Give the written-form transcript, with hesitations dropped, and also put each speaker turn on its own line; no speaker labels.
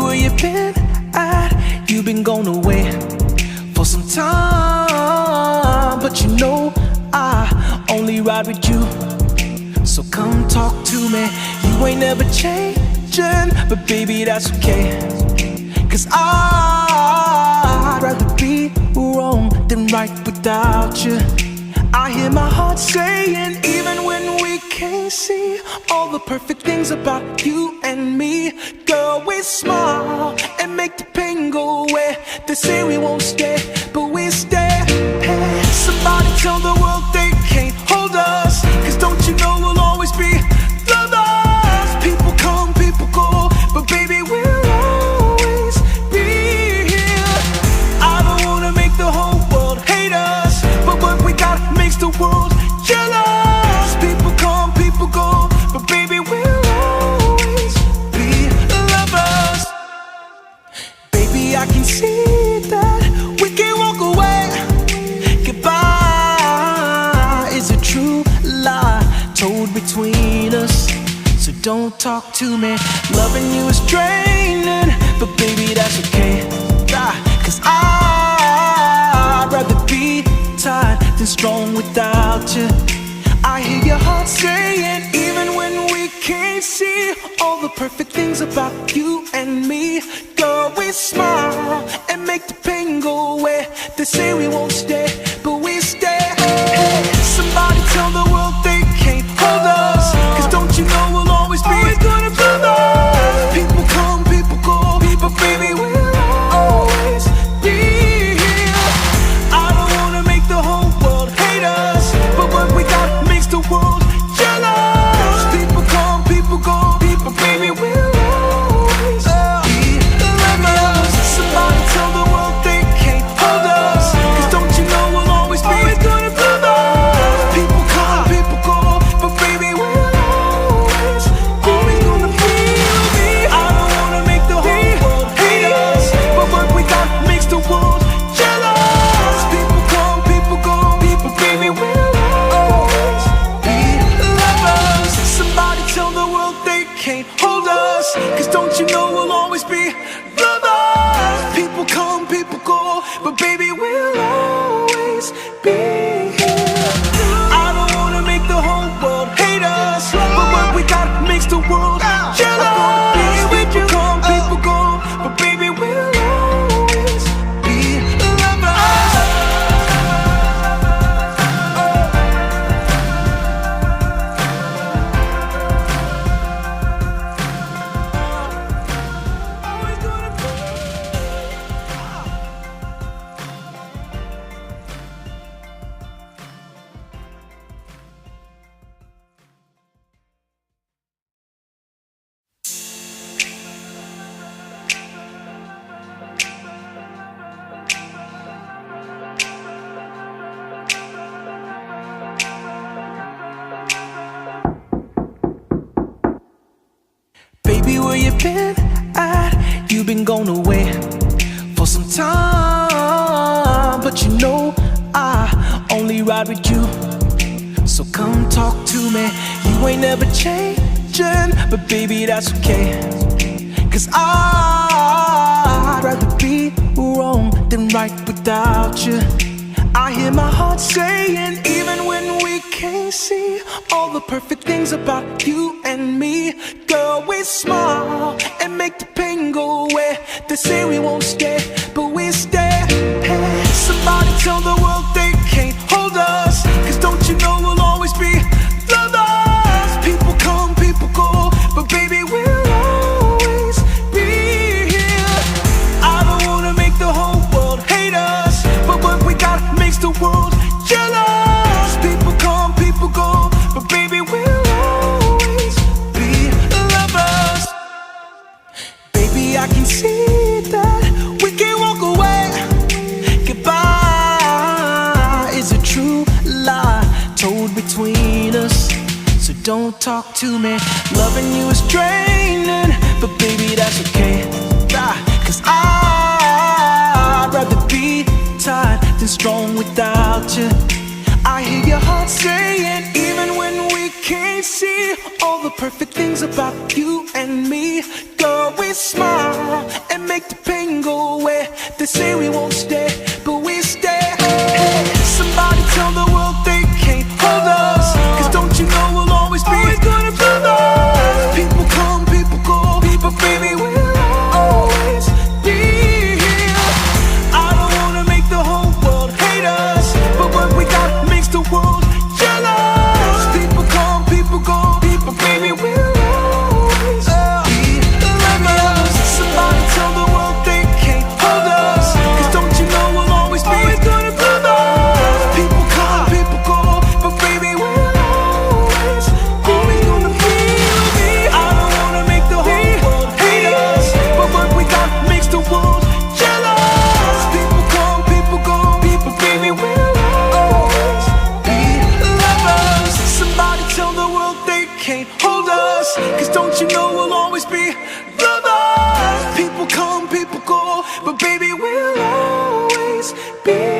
where you been at? You've been gone away for some time, but you know I only ride with you. So come talk to me. You ain't never changing, but baby that's okay. 'Cause I'd rather be wrong than right without you. I hear my heart saying, even when we can't see all the perfect things about you and me, girl, we smile and make the pain go away. They say we won't stay, but we stay. Hey, somebody tell the world they can't hold us, 'cause don't you know we'll always be lovers. People come, people go, but baby we'll always be here. I don't wanna make the whole world hate us, but what we got makes the world jealous. People come, people go, but baby we'll always be lovers. Baby, I can see that we can walk away. Goodbye is a true lie told between us, so don't talk to me. Loving you is draining, but baby that's okay. 'Cause I'd rather be tired than strong without you. I hear your heart saying, even when we can't see all the perfect things about you and me, girl, we smile and make the pain go away. They say we won't stay, but we stay. Hey, somebody tell the world they can't hold us, 'cause don't you know we'll always be gonna be lovers. People come, people go, but baby we'll always be here. I don't wanna make the whole world hate us, but what we got makes the world jealous. People come, people go, but baby we'll always be lovers. Somebody tell the world they can't hold us, 'cause don't you know we'll always be gonna be lovers. People come, people go, but baby we'll always gonna be. I don't wanna make the whole world hate us, but what we got makes the world jealous. People come, people go, but baby we'll always be lovers. Somebody tell the world they can't hold us, 'cause don't you know we'll always be lovers. People come, people go, but baby we'll always be here. I don't wanna make the whole world hate us, but what we got makes the world jealous. People come, people go, but baby we'll always be lovers. Baby, where you been at? You've been gone away for some time, but you know I only ride with you. So come talk to me. You ain't never changing, but baby that's okay. 'Cause I'd rather be wrong than right without you. I hear my heart saying, even when we can't see all the perfect things about you and me, girl, we smile and make the pain go away. They say we won't stay, but we stay. Hey, somebody tell the world they can't hold us, 'cause don't you know we'll always be lovers. People come, people go, but baby we'll always be here. I don't wanna make the whole world hate us, but what we got makes the world jealous. People come, people go, but baby we'll always be lovers. Baby, I can see that we can walk away. Goodbye is a true lie told between us, so don't talk to me. Loving you is draining, but baby that's okay. 'Cause I'd rather be tired than strong without you. I hear your heart saying, even when we can't see all the perfect things about you and me, girl, we smile can't hold us, 'cause don't you know we'll always be lovers. People come, people go, but baby, we'll always be